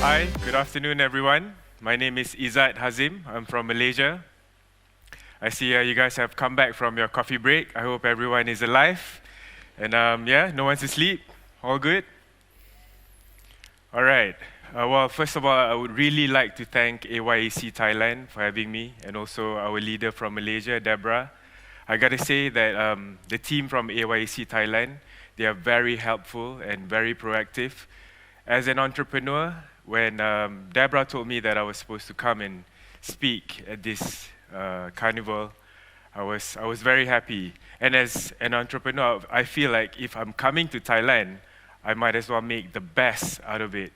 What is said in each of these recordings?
Hi, good afternoon, everyone. My name is Izzat Hazim. I'm from Malaysia. I see you guys have come back from your coffee break. I hope everyone is alive. And no one's asleep. All good? All right. Well, first of all, I would really like to thank AYAC Thailand for having me, and also our leader from Malaysia, Deborah. I got to say that the team from AYAC Thailand, they are very helpful and very proactive. As an entrepreneur, when Deborah told me that I was supposed to come and speak at this carnival, I was very happy. And as an entrepreneur, I feel like if I'm coming to Thailand, I might as well make the best out of it,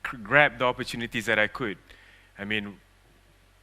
grab the opportunities that I could. I mean,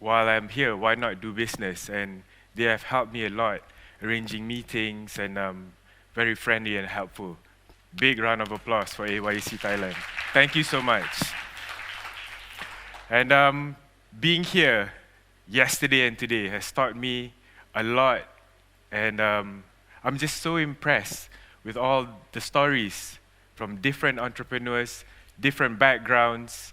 while I'm here, why not do business? And they have helped me a lot, arranging meetings, and very friendly and helpful. Big round of applause for AYAC Thailand. Thank you so much. And being here yesterday and today has taught me a lot. And I'm just so impressed with all the stories from different entrepreneurs, different backgrounds,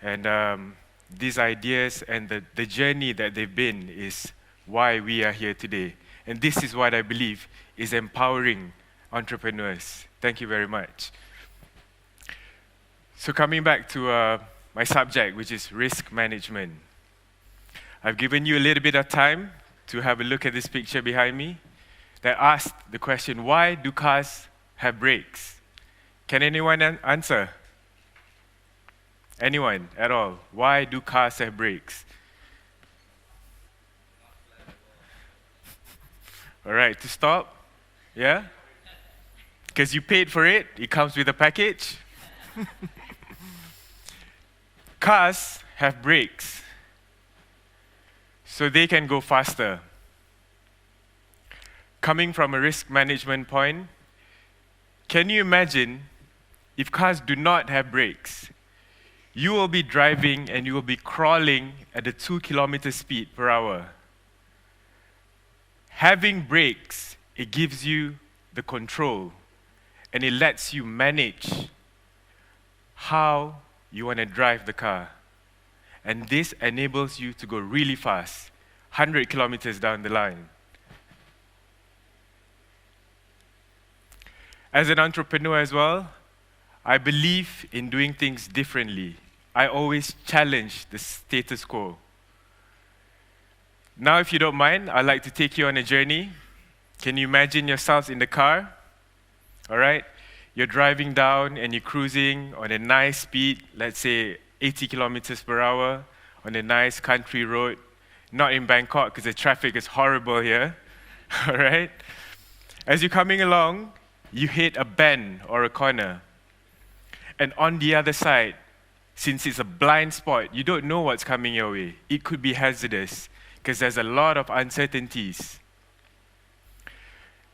and these ideas and the journey that they've been is why we are here today. And this is what I believe is empowering entrepreneurs. Thank you very much. So coming back to my subject, which is risk management. I've given you a little bit of time to have a look at this picture behind me that asks the question, why do cars have brakes? Can anyone answer? Anyone at all? Why do cars have brakes? All right, to stop? Yeah? Because you paid for it, it comes with a package. Cars have brakes, so they can go faster. Coming from a risk management point, can you imagine if cars do not have brakes? You will be driving and you will be crawling at a 2 kilometer speed per hour. Having brakes, it gives you the control and it lets you manage how you want to drive the car. And this enables you to go really fast, 100 kilometers down the line. As an entrepreneur as well, I believe in doing things differently. I always challenge the status quo. Now, if you don't mind, I'd like to take you on a journey. Can you imagine yourselves in the car? All right? You're driving down and you're cruising on a nice speed, let's say 80 kilometers per hour, on a nice country road. Not in Bangkok, because the traffic is horrible here. All right? As you're coming along, you hit a bend or a corner. And on the other side, since it's a blind spot, you don't know what's coming your way. It could be hazardous, because there's a lot of uncertainties.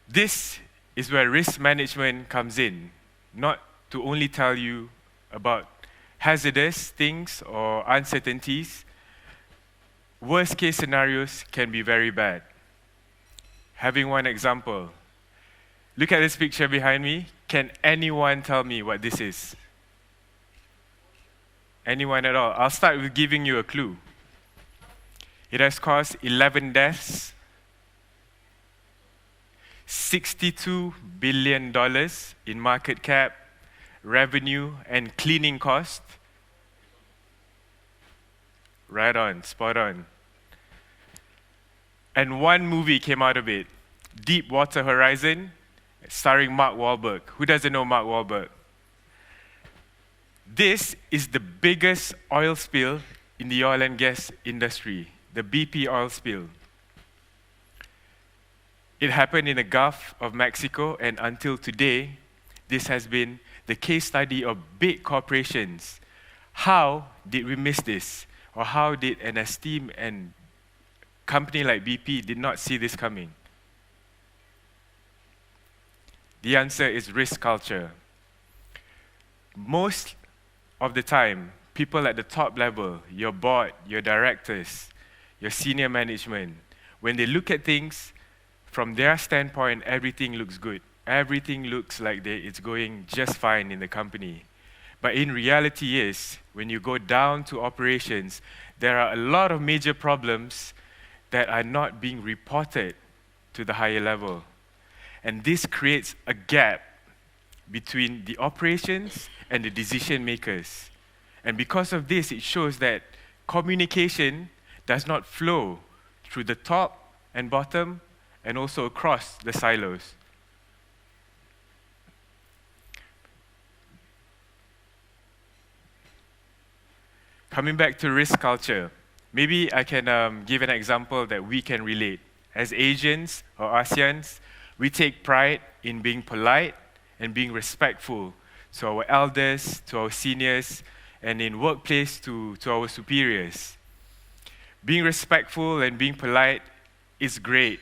This is where risk management comes in, not to only tell you about hazardous things or uncertainties. Worst case scenarios can be very bad. Having one example, look at this picture behind me. Can anyone tell me what this is? Anyone at all? I'll start with giving you a clue. It has caused 11 deaths, $62 billion in market cap, revenue, and cleaning cost. Right on, spot on. And one movie came out of it, Deepwater Horizon, starring Mark Wahlberg. Who doesn't know Mark Wahlberg? This is the biggest oil spill in the oil and gas industry, the BP oil spill. It happened in the Gulf of Mexico, and until today, this has been the case study of big corporations. How did we miss this? Or how did an esteemed and company like BP did not see this coming? The answer is risk culture. Most of the time, people at the top level, your board, your directors, your senior management, when they look at things, from their standpoint, everything looks good. Everything looks like it's going just fine in the company. But in reality is, when you go down to operations, there are a lot of major problems that are not being reported to the higher level. And this creates a gap between the operations and the decision makers. And because of this, it shows that communication does not flow through the top and bottom and also across the silos. Coming back to risk culture, maybe I can give an example that we can relate. As Asians or ASEANs, we take pride in being polite and being respectful to our elders, to our seniors, and in workplace to our superiors. Being respectful and being polite is great.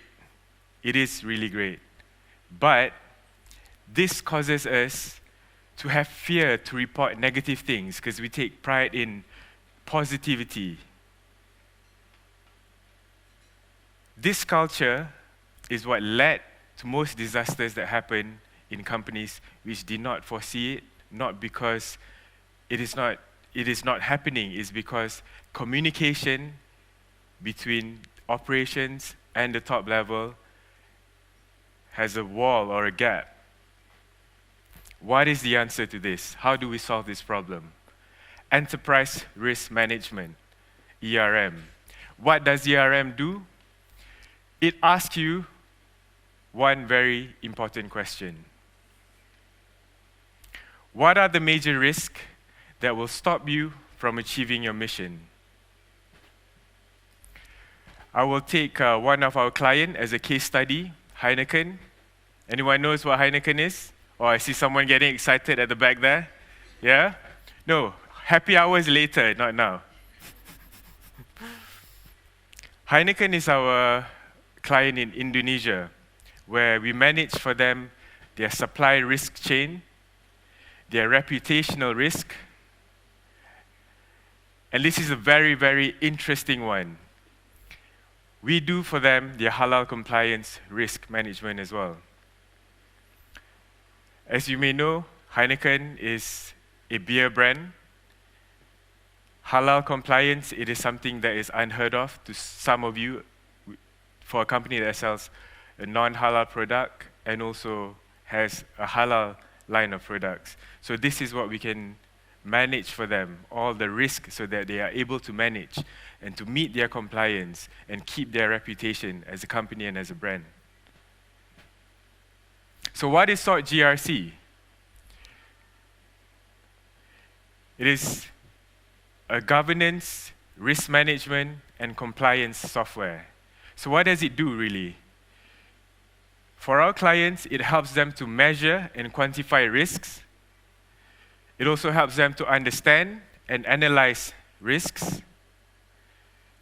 It is really great. But this causes us to have fear to report negative things because we take pride in positivity. This culture is what led to most disasters that happen in companies which did not foresee it, not because it is not happening, it's because communication between operations and the top level has a wall or a gap. What is the answer to this? How do we solve this problem? Enterprise Risk Management, ERM. What does ERM do? It asks you one very important question. What are the major risks that will stop you from achieving your mission? I will take one of our clients as a case study, Heineken. Anyone knows what Heineken is? Oh, I see someone getting excited at the back there. Yeah? No, happy hours later, not now. Heineken is our client in Indonesia, where we manage for them their supply risk chain, their reputational risk, and this is a very, very interesting one. We do for them their halal compliance risk management as well. As you may know, Heineken is a beer brand. Halal compliance, it is something that is unheard of to some of you for a company that sells a non-halal product and also has a halal line of products. So this is what we can manage for them, all the risk so that they are able to manage and to meet their compliance and keep their reputation as a company and as a brand. So what is SORT GRC? It is a governance, risk management, and compliance software. So what does it do really? For our clients, it helps them to measure and quantify risks. It also helps them to understand and analyze risks,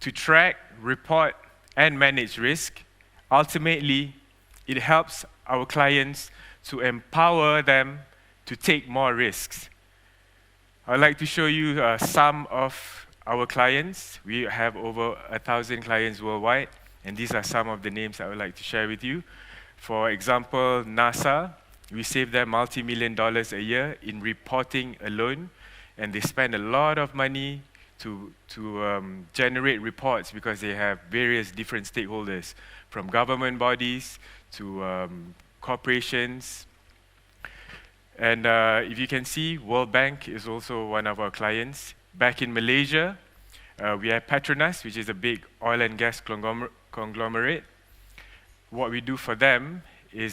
to track, report, and manage risk. Ultimately, it helps our clients to empower them to take more risks. I'd like to show you some of our clients. We have over 1,000 clients worldwide, and these are some of the names I would like to share with you. For example, NASA, we save them multi-million dollars a year in reporting alone, and they spend a lot of money to generate reports because they have various different stakeholders, from government bodies to corporations. And if you can see, World Bank is also one of our clients. Back in Malaysia, we have Petronas, which is a big oil and gas conglomerate. What we do for them is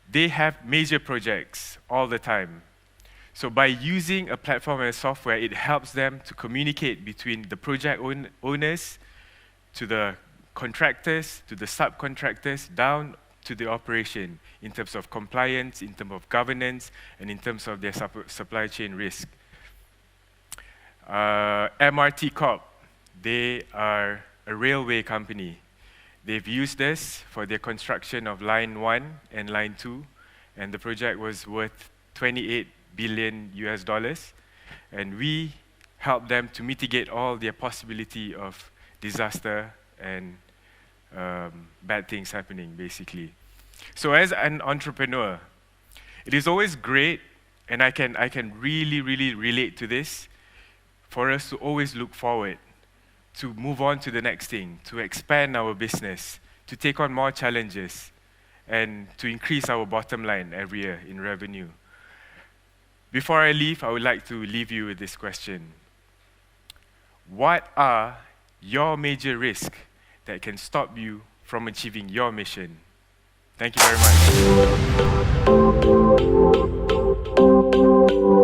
they have major projects all the time. So by using a platform and a software, it helps them to communicate between the project owners to the contractors, to the subcontractors, down to the operation in terms of compliance, in terms of governance, and in terms of their supply chain risk. MRT Corp, they are a railway company. They've used us for their construction of Line 1 and Line 2, and the project was worth $28 billion US, and we help them to mitigate all their possibility of disaster and bad things happening, basically. So as an entrepreneur, it is always great And I can really, really relate to this, for us to always look forward, to move on to the next thing, to expand our business, to take on more challenges, and to increase our bottom line every year in revenue. Before I leave, I would like to leave you with this question. What are your major risks that can stop you from achieving your mission? Thank you very much.